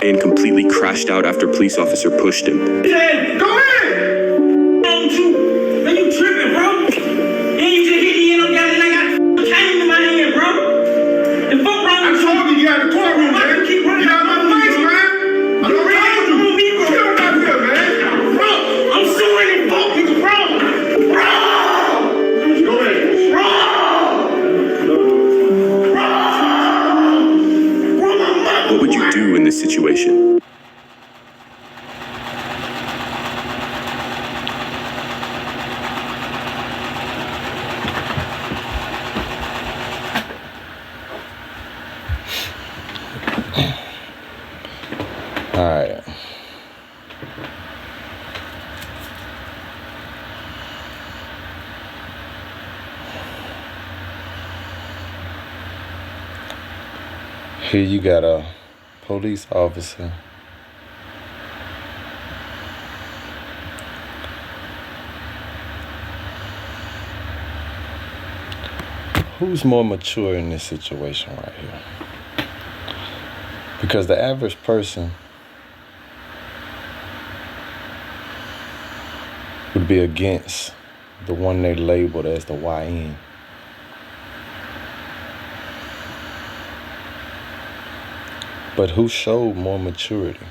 and completely crashed out after police officer pushed him. Hey, go ahead! Man, you tripping, bro? Then you just hit the end of the guy like I came in my hand, bro. The fuck wrong with you? I told you get out of the courtroom, man. Keep running out of my face, man. I don't told you. Get on out here, man. Bro, I'm suing you, fuck nigga, bro. Bro! Go ahead. Bro! What would you do in this situation? All right. Here you got a police officer who's more mature in this situation right here. Because the average person would be against the one they labeled as the YN. But who showed more maturity?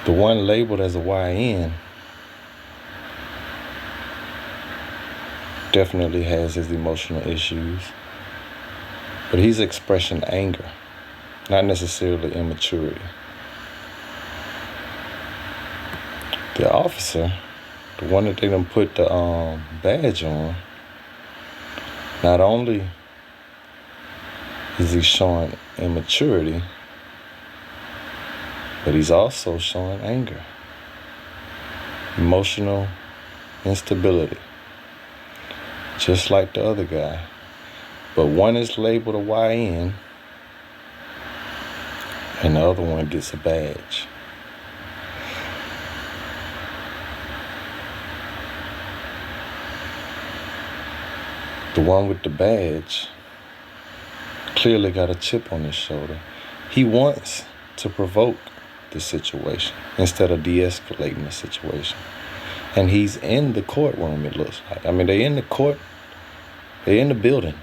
The one labeled as a YN definitely has his emotional issues, but he's expressing anger, not necessarily immaturity. The officer, the one that they done put the badge on, not only is he showing immaturity, but he's also showing anger, emotional instability, just like the other guy. But one is labeled a YN, and the other one gets a badge. The one with the badge clearly got a chip on his shoulder. He wants to provoke the situation instead of de-escalating the situation. And he's in the courtroom, it looks like. I mean, they in the court, they in the building.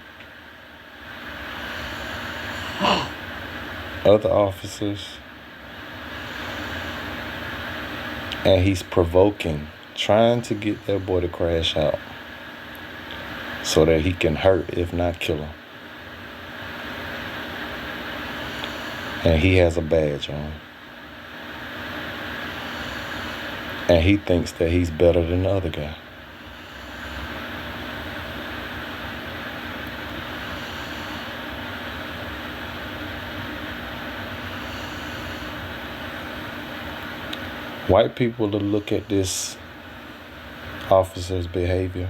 Other officers. And he's provoking, trying to get that boy to crash out so that he can hurt, if not kill him. And he has a badge on. And he thinks that he's better than the other guy. White people will look at this officer's behavior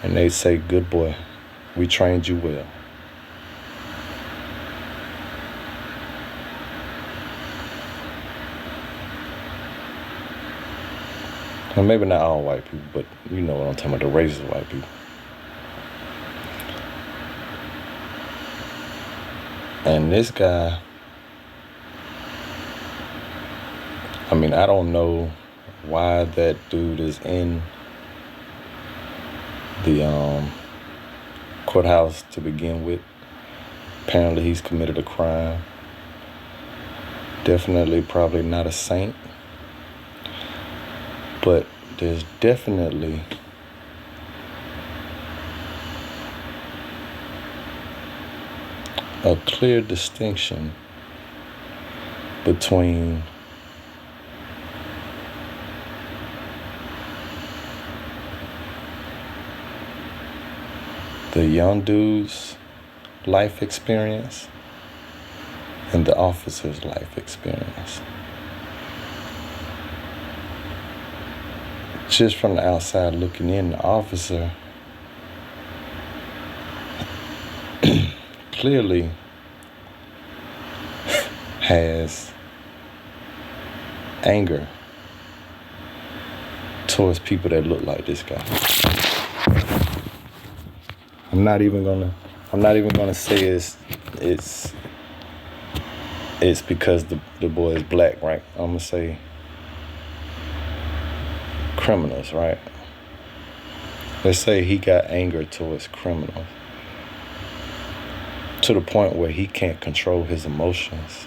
and they say, good boy, we trained you well. Well, maybe not all white people, but you know what I'm talking about, the racist white people. And this guy, I mean, I don't know why that dude is in the courthouse to begin with. Apparently he's committed a crime. Definitely probably not a saint. But there's definitely a clear distinction between the young dude's life experience and the officer's life experience. Just from the outside looking in, the officer clearly has anger towards people that look like this guy. I'm I'm not even gonna say it's because the boy is black, right? I'm gonna say criminals, right? Let's say he got anger towards criminals to the point where he can't control his emotions.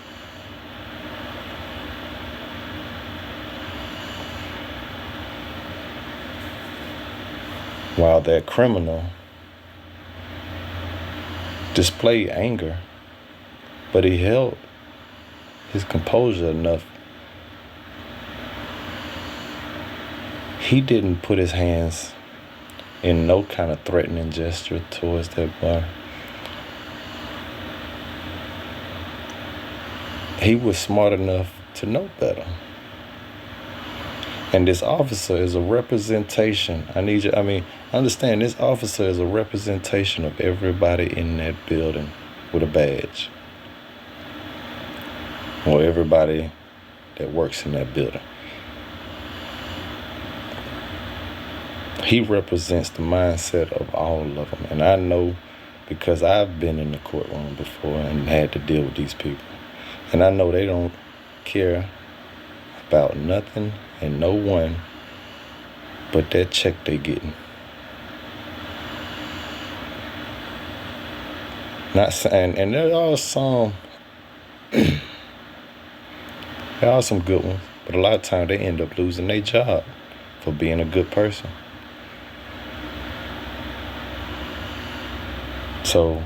While that criminal displayed anger, but he held his composure enough. He didn't put his hands in no kind of threatening gesture towards that boy. He was smart enough to know better. And this officer is a representation. Understand this officer is a representation of everybody in that building with a badge. Or everybody that works in that building. He represents the mindset of all of them. And I know because I've been in the courtroom before and had to deal with these people. And I know they don't care about nothing and no one but that check they getting. Not saying, and there are some good ones, but a lot of times they end up losing their job for being a good person. So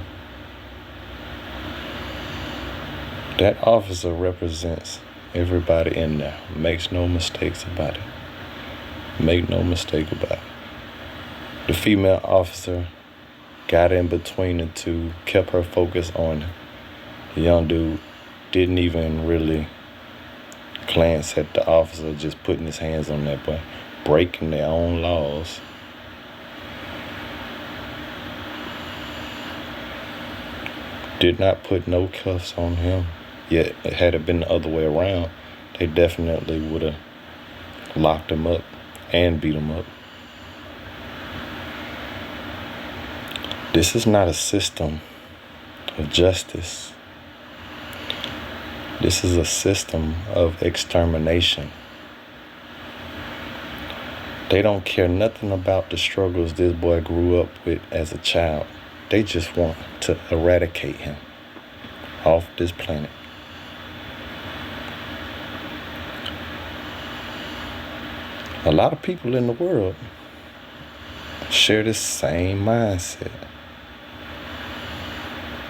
that officer represents everybody in there. Makes no mistakes about it. Make no mistake about it. The female officer got in between the two, kept her focus on the young dude, didn't even really glance at the officer, just putting his hands on that boy, breaking their own laws. Did not put no cuffs on him. Yet, had it been the other way around, they definitely would have locked him up and beat him up. This is not a system of justice. This is a system of extermination. They don't care nothing about the struggles this boy grew up with as a child. They just want to eradicate him off this planet. A lot of people in the world share this same mindset.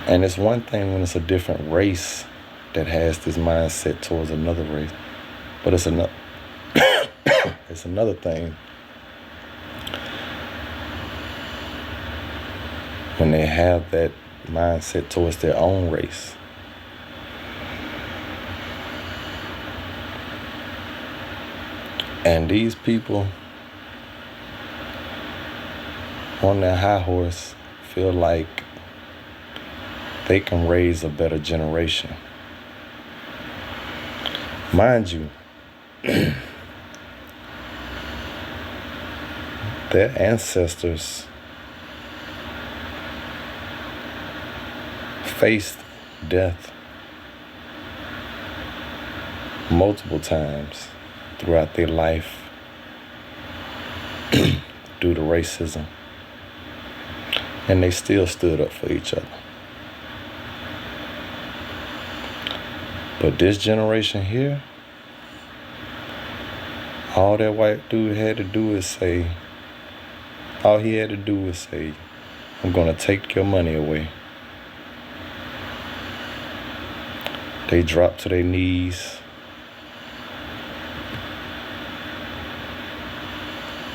And it's one thing when it's a different race that has this mindset towards another race. But it's another it's another thing when they have that mindset towards their own race. And these people on their high horse feel like they can raise a better generation. Mind you, their ancestors faced death multiple times throughout their life due to racism. And they still stood up for each other. But this generation here, all that white dude had to do is say, all he had to do was say, I'm gonna take your money away. They dropped to their knees.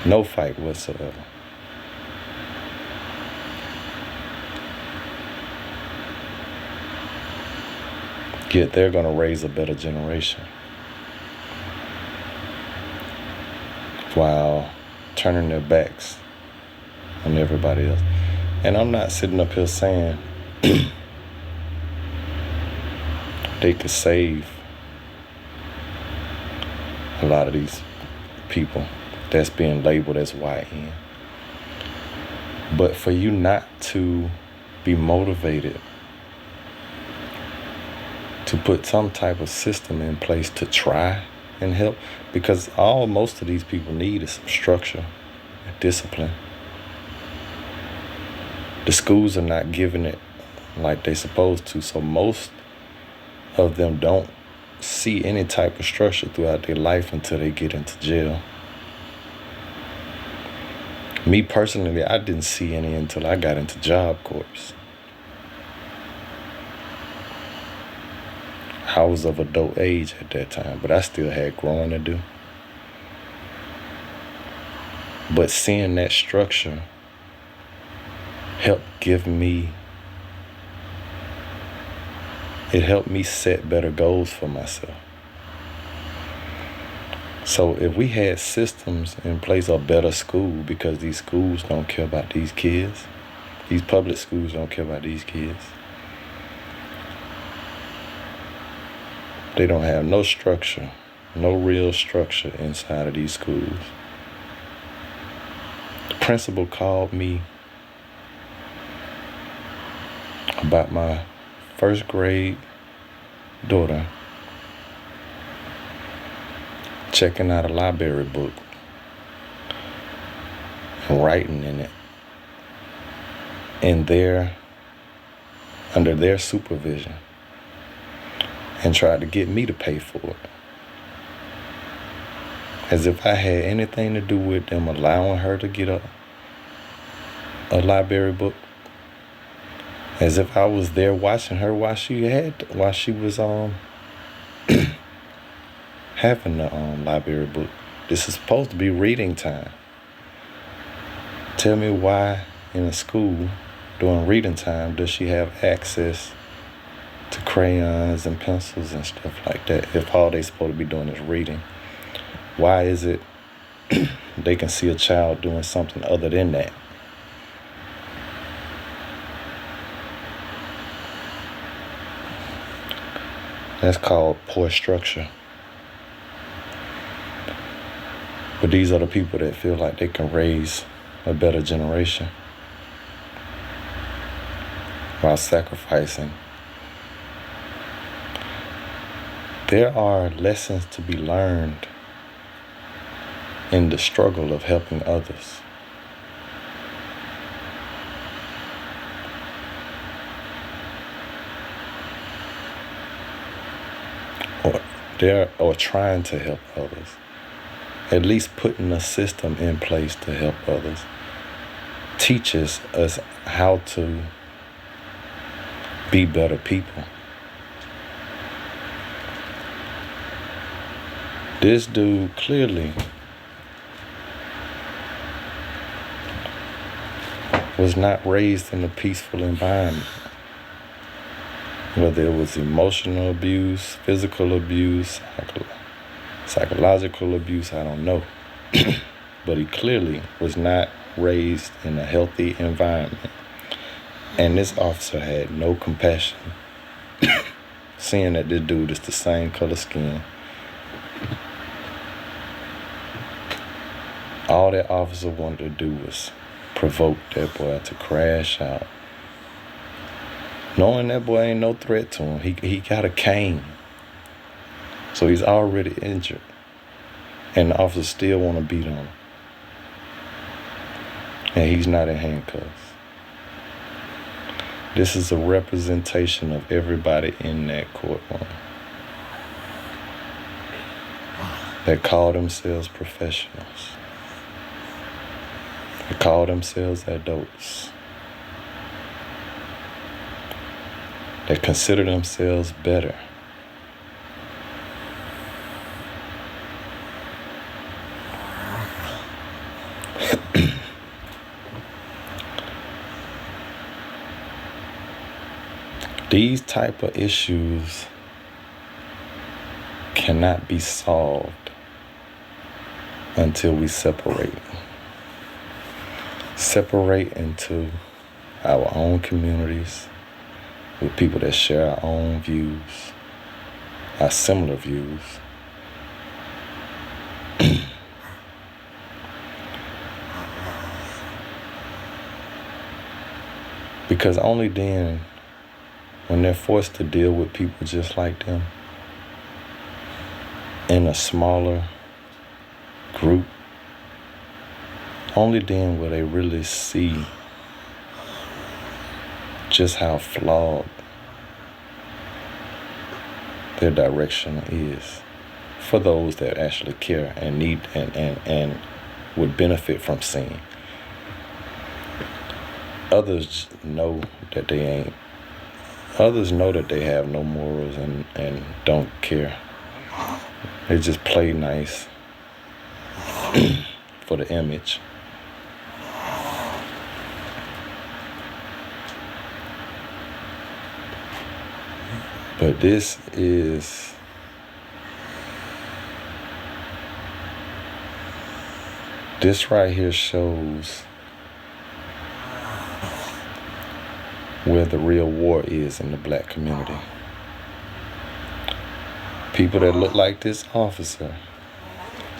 No fight whatsoever. Yet they're going to raise a better generation while turning their backs on everybody else. And I'm not sitting up here saying they could save a lot of these people that's being labeled as YN. But for you not to be motivated to put some type of system in place to try and help, because most of these people need is some structure and discipline. The schools are not giving it like they supposed to, so most of them don't see any type of structure throughout their life until they get into jail. Me personally, I didn't see any until I got into Job Corps. I was of adult age at that time, but I still had growing to do. But seeing that structure helped me set better goals for myself. So if we had systems in place, or better school, because these schools don't care about these kids, these public schools don't care about these kids. They don't have no structure, no real structure inside of these schools. The principal called me about my first grade daughter checking out a library book and writing in it, under their supervision, and tried to get me to pay for it. As if I had anything to do with them allowing her to get a library book. As if I was there watching her while she was having the library book. This is supposed to be reading time. Tell me why in a school during reading time does she have access to crayons and pencils and stuff like that if all they supposed to be doing is reading? Why is it they can see a child doing something other than that? That's called poor structure. But these are the people that feel like they can raise a better generation while sacrificing. There are lessons to be learned in the struggle of helping others. Or trying to help others. At least putting a system in place to help others teaches us how to be better people. This dude clearly was not raised in a peaceful environment. Whether it was emotional abuse, physical abuse, psychological abuse, I don't know. But he clearly was not raised in a healthy environment. And this officer had no compassion, seeing that this dude is the same color skin. All that officer wanted to do was provoke that boy to crash out. Knowing that boy ain't no threat to him. He got a cane. So he's already injured. And the officer still want to beat on him. And he's not in handcuffs. This is a representation of everybody in that courtroom that call themselves professionals. They call themselves adults. That consider themselves better. These type of issues cannot be solved until we separate. Separate into our own communities with people that share our own views, our similar views. Because only then, when they're forced to deal with people just like them in a smaller group, only then will they really see just how flawed their direction is for those that actually care and need and would benefit from seeing. Others know that they ain't. Others know that they have no morals and don't care. They just play nice for the image. But this right here shows where the real war is in the black community. People that look like this officer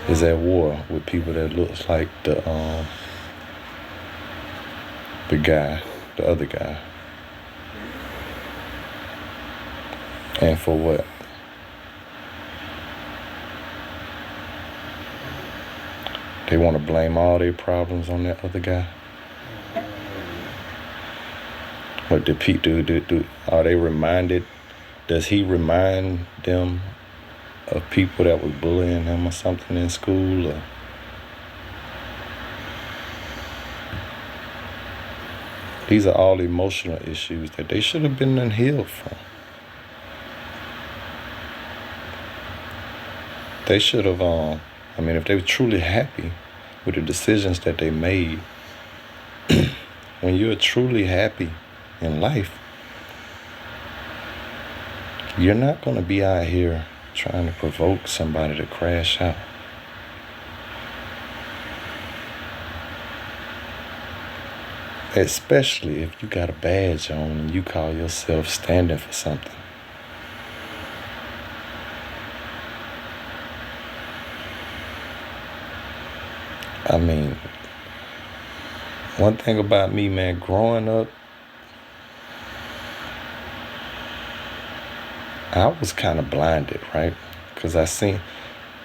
is at war with people that looks like the other guy. And for what? They want to blame all their problems on that other guy. But are they reminded? Does he remind them of people that was bullying him or something in school? Or these are all emotional issues that they should have been healed from. They should have, if they were truly happy with the decisions that they made, when you're truly happy in life, you're not going to be out here trying to provoke somebody to crash out. Especially if you got a badge on and you call yourself standing for something. One thing about me, man, growing up, I was kind of blinded, right? Because I seen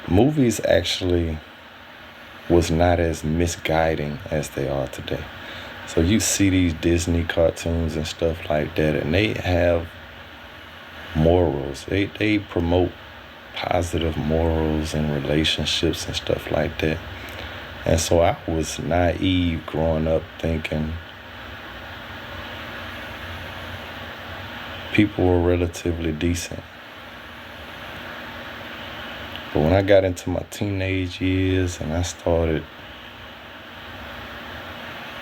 movies actually was not as misguiding as they are today. So you see these Disney cartoons and stuff like that, and they have morals. They promote positive morals and relationships and stuff like that. And so I was naive growing up thinking people were relatively decent. But when I got into my teenage years and I started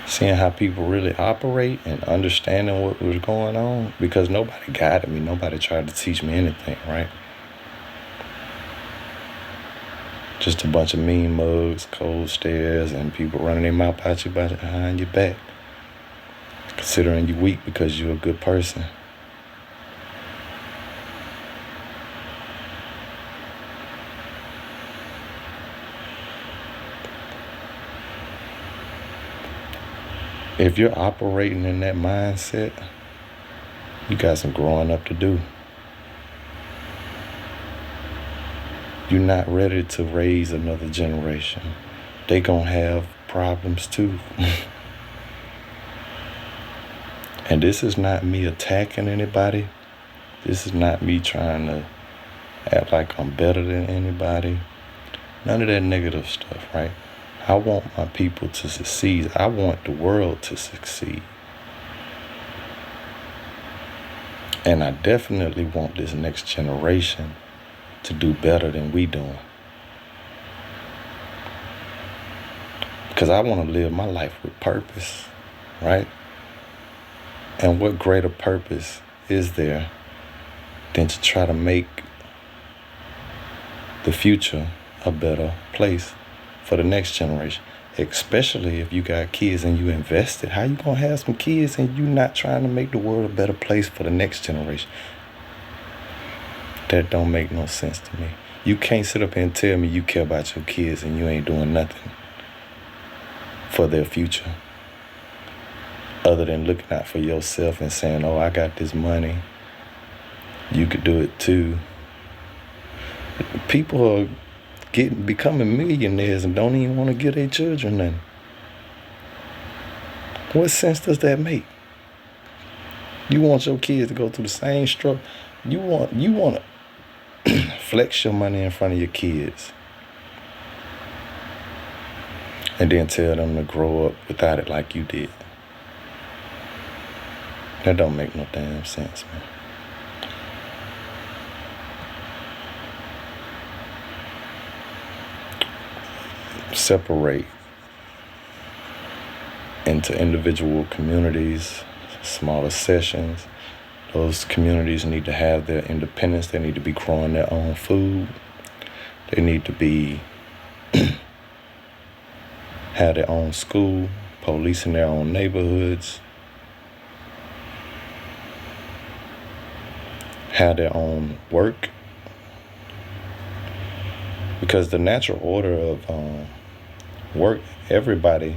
seeing how people really operate and understanding what was going on, because nobody guided me, nobody tried to teach me anything, right? Just a bunch of mean mugs, cold stares, and people running their mouth at you behind your back, considering you weak because you're a good person. If you're operating in that mindset, you got some growing up to do. You're not ready to raise another generation. They gonna have problems too. And this is not me attacking anybody. This is not me trying to act like I'm better than anybody. None of that negative stuff, right? I want my people to succeed. I want the world to succeed. And I definitely want this next generation to do better than we doing. Because I want to live my life with purpose, right? And what greater purpose is there than to try to make the future a better place for the next generation? Especially if you got kids and you invested. How you gonna have some kids and you not trying to make the world a better place for the next generation? That don't make no sense to me. You can't sit up here and tell me you care about your kids and you ain't doing nothing for their future. other than looking out for yourself and saying, oh, I got this money, you could do it too. People are becoming millionaires and don't even want to give their children nothing. What sense does that make? You want your kids to go through the same struggle. You want to flex your money in front of your kids and then tell them to grow up without it like you did. That don't make no damn sense, man. Separate into individual communities, smaller sessions. Those communities need to have their independence. They need to be growing their own food. They need to be have their own school, policing their own neighborhoods, have their own work. Because the natural order of work, everybody,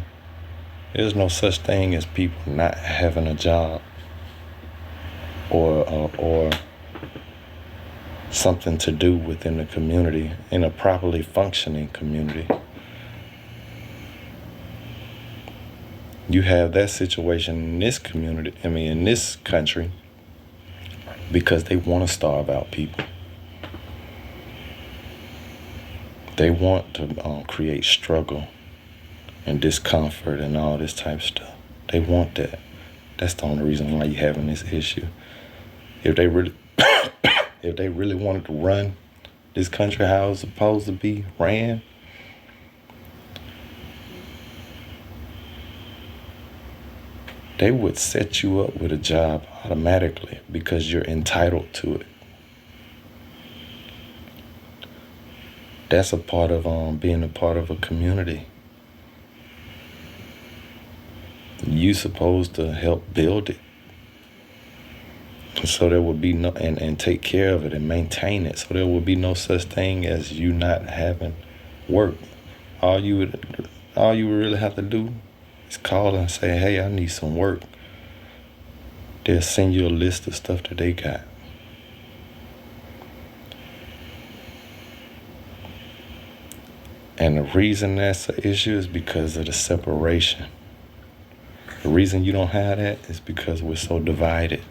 there's no such thing as people not having a job or something to do within the community, in a properly functioning community. You have that situation in this community, in this country, because they want to starve out people. They want to create struggle and discomfort and all this type of stuff. They want that. That's the only reason why you're having this issue. If they really, if they really wanted to run this country how it's supposed to be ran, they would set you up with a job automatically because you're entitled to it. That's a part of being a part of a community. You supposed to help build it. So there would be no, and take care of it and maintain it. So there would be no such thing as you not having work. All you would really have to do is call and say, hey, I need some work. They'll send you a list of stuff that they got. And the reason that's an issue is because of the separation. The reason you don't have that is because we're so divided.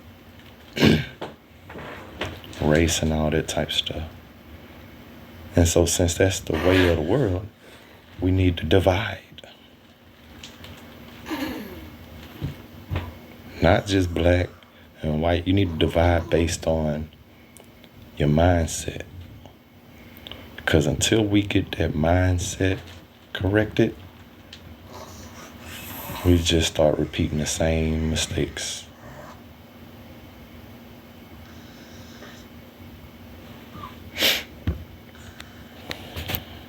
Race and all that type of stuff. And so since that's the way of the world, we need to divide. Not just black and white. You need to divide based on your mindset. Because until we get that mindset corrected, we just start repeating the same mistakes